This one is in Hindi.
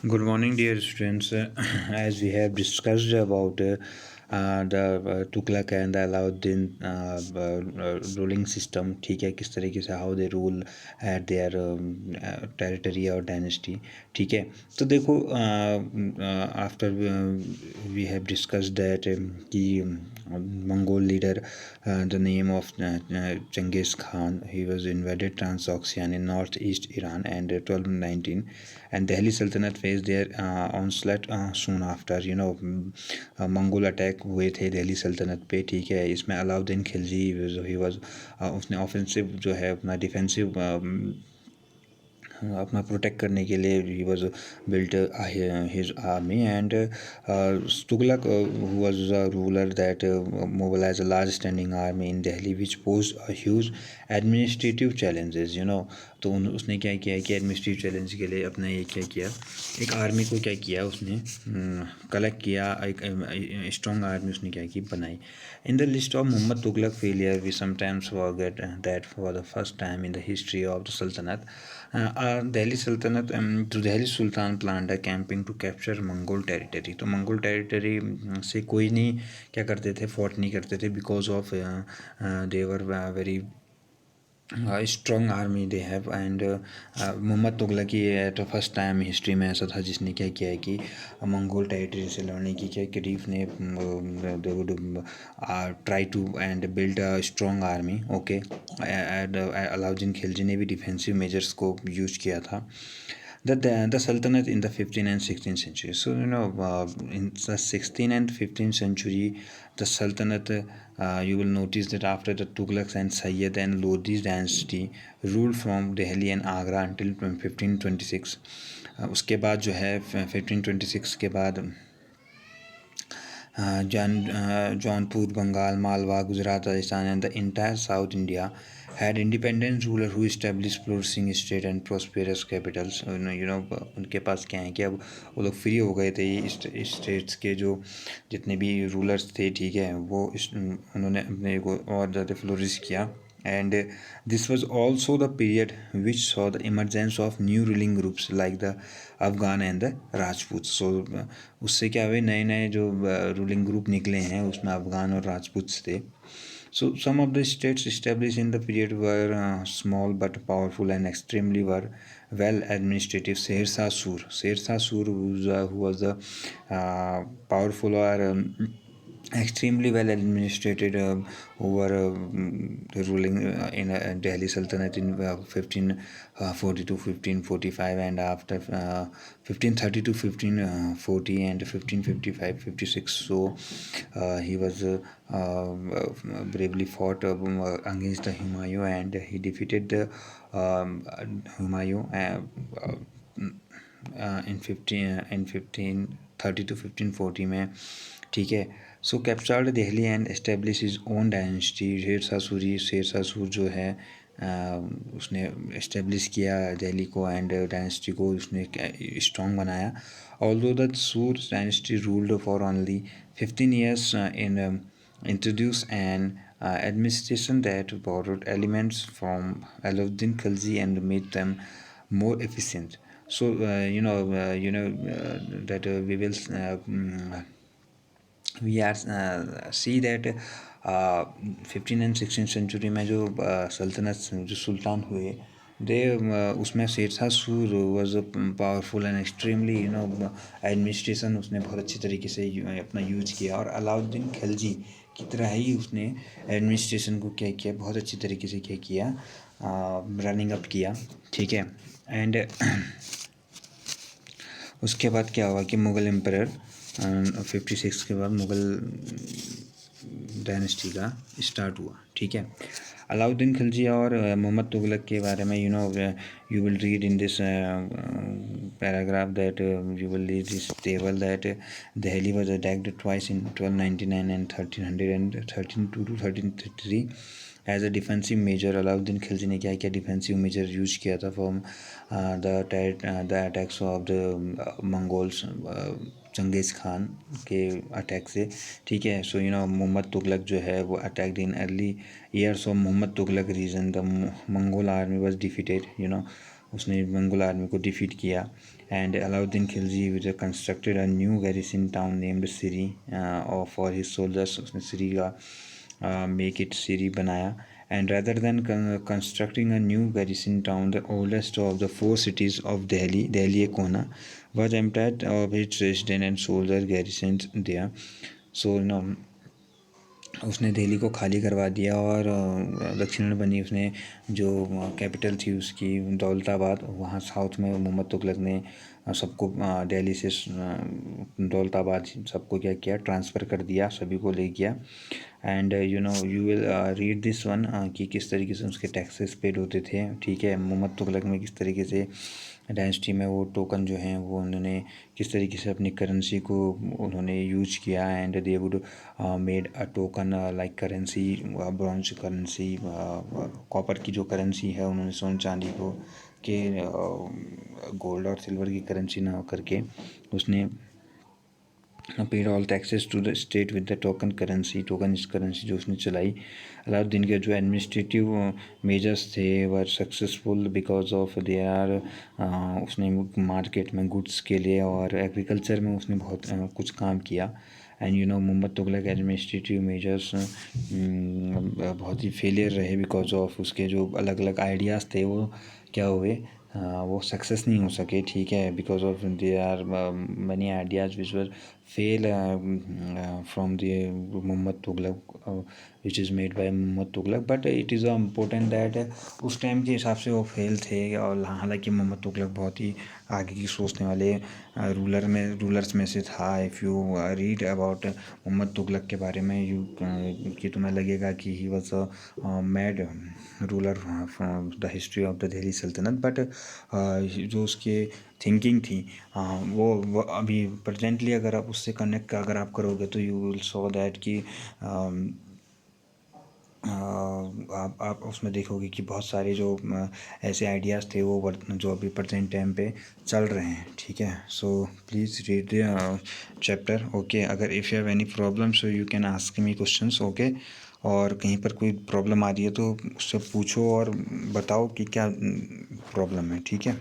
Good morning, dear students. As we have discussed about the Tughlaq and the Alauddin ruling system, ठीक है, किस तरीके से how they rule at their territory or dynasty, ठीक है. तो देखो, after we have discussed that कि Mongol leader, the name of Genghis Khan, he was invaded Transoxian in northeast Iran and 1219, and Delhi Sultanate faced their onslaught soon after. Mongol attack हुए थे दिल्ली सल्तनत पे, ठीक है. इसमें अलाउद्दीन खिलजी ही वाज उसने ऑफेंसिव जो है अपना डिफेंसिव अपना प्रोटेक्ट करने के लिए he was built his army and Tughlaq who was a ruler that mobilized a large standing army in Delhi which posed a huge administrative challenges. तो उसने क्या किया कि एडमिनिस्ट्रेटिव चैलेंज के लिए अपना ये क्या किया, एक आर्मी को क्या किया उसने कलेक्ट किया, एक स्ट्रॉन्ग आर्मी उसने क्या की बनाई. In the list of Mohammad Tughlaq failure we sometimes forget that for the first time in the history of the Sultanat Delhi Sultanat तो Delhi sultan planned a camping to capture Mongol territory. तो मंगोल टेरिटरी से कोई नहीं क्या करते थे, फॉट नहीं करते थे, because of their very strong army they have. And Mohammad तुगलकी एट फर्स्ट टाइम हिस्ट्री में ऐसा था जिसने क्या किया है कि मंगोल टेरिटरी से लड़ने की क्या करीफ ने they would try to and build a strong army. Okay, Alauddin Khilji ने भी डिफेंसिव मेजर्स को यूज किया था. The Sultanate in the 15th and 16th century. So in the 16th and 15th century, the Sultanate, you will notice that after the Tughlaqs and Sayyid and Lodhi's dynasty ruled from Delhi and Agra until 1526. उसके बाद जो है 1526 के बाद Jaunpur, Bengal, Malwa, Gujarat, Rajasthan and the entire South India had independent ruler who established flourishing state and prosperous capitals. उनके पास क्या है कि अब वो लोग फ्री हो गए थे, ये स्टेट्स के जो जितने भी रूलर्स थे, ठीक है, वो उन्होंने अपने को और ज़्यादा फ्लोरिश किया. And this was also the period which saw the emergence of new ruling groups like the Afghan and the Rajputs. So उससे क्या हुए, नए नए जो ruling group निकले हैं उसमें अफगान और राजपूत थे. So some of the states established in the period were small but powerful and extremely were well administrative. Sher Shah Sur who was the powerful or extremely well administrated over ruling in Delhi Sultanate in 1540 to 1545, and after 1530 to 1540 and 1555-56. So he was bravely fought against the Humayun, and he defeated the Humayun in 1530 to 1540 में, ठीक है. So captured Delhi and establish his own dynasty. Sher Shah Suri जो है उसने एस्टेब्लिश किया दिल्ली को एंड डायनेस्टी को उसने स्ट्रॉन्ग बनाया. ऑल्दो द सूर dynasty ruled for only 15 years in introduce an administration that borrowed elements from Alauddin Khilji and made them more efficient. So that we are see that 15 and 16 century में जो सल्तनत जो सुल्तान हुए दे उसमें शेर शाह सूर was powerful and extremely administration उसने बहुत अच्छी तरीके से अपना यूज किया. और अलाउद्दीन खिलजी की तरह ही उसने एडमिनिस्ट्रेशन को क्या किया, बहुत अच्छी तरीके से क्या किया, रनिंग अप किया, ठीक है. एंड उसके बाद क्या हुआ कि मुग़ल एम्परर 56 के बाद मुग़ल डायनेस्टी का स्टार्ट हुआ, ठीक है. अलाउद्दीन खिलजी और मोहम्मद तुगलक के बारे में you will read in this paragraph that you will read this table that Delhi was attacked twice in 1299 and 1300 and 1302 to 1333 as a defensive measure. Alauddin Khilji ने क्या किया, डिफेंसिव मेजर यूज किया था from the attacks of the Mongols, Changez Khan के अटैक से, ठीक है. सो मोहम्मद तुगलक जो है वो attacked in early years of Mohammad Tughlaq region the Mongol army was defeated. उसने मंगोल आर्मी को डिफीट किया। And Alauddin Khilji constructed a new garrison town named Siri for his soldiers. उसने सिरी का मेक इट सिरी बनाया। And rather than constructing a new garrison town, the oldest of the 4 cities of Delhi एक होना, was emptied of its residents and soldier garrisons there. So उसने दिल्ली को खाली करवा दिया और दक्षिण में बनी उसने जो कैपिटल थी उसकी दौलताबाद, वहाँ साउथ में मोहम्मद तुगलक ने सबको दिल्ली से दौलताबाद सबको क्या किया, ट्रांसफ़र कर दिया, सभी को ले गया। And you will read this one कि किस तरीके से उसके टैक्सेस पेड होते थे, ठीक है। मोहम्मद तुगलक में किस तरीके से डायनेस्टी में वो टोकन जो हैं वो उन्होंने किस तरीके से अपनी करेंसी को उन्होंने यूज किया। And they would made a token like currency, bronze currency, copper की जो करेंसी है उन्होंने सोन चांदी को के गोल्ड और सिल्वर की करेंसी ना करके उसने paid all taxes to the state with the token currency जो उसने चलाई। अलाउद्दीन के जो एडमिनिस्ट्रेटिव मेजर्स थे were successful because of there are, उसने मार्केट में गुड्स के लिए और एग्रीकल्चर में उसने बहुत कुछ काम किया। And Mohammad Tughlaq administrative measures बहुत ही फेलियर रहे बिकॉज ऑफ उसके जो अलग अलग आइडियाज़ थे वो क्या हुए, वो सक्सेस नहीं हो सके, ठीक है। Because of they are many ideas which were fail from the Mohammad Tughlaq which is made by Mohammad Tughlaq, but it is important that उस टाइम के हिसाब से वो फेल थे। और हालांकि मोहम्मद तुगलक बहुत ही आगे की सोचने वाले रूलर्स में से था। If you read about Mohammad Tughlaq के बारे में कि तुम्हें लगेगा कि he was a mad ruler the history of the Delhi सल्तनत, बट जो उसके थिंकिंग थी वो अभी प्रेजेंटली अगर आप उससे कनेक्ट अगर आप करोगे तो यू विल सो दैट कि आप उसमें देखोगे कि बहुत सारे जो ऐसे आइडियाज़ थे वो जो अभी प्रेजेंट टाइम पे चल रहे हैं, ठीक है। So please read the chapter, okay. अगर if you have any problem so you can ask me questions, okay. और कहीं पर कोई प्रॉब्लम आ रही है तो उससे पूछो और बताओ कि क्या प्रॉब्लम है, ठीक है।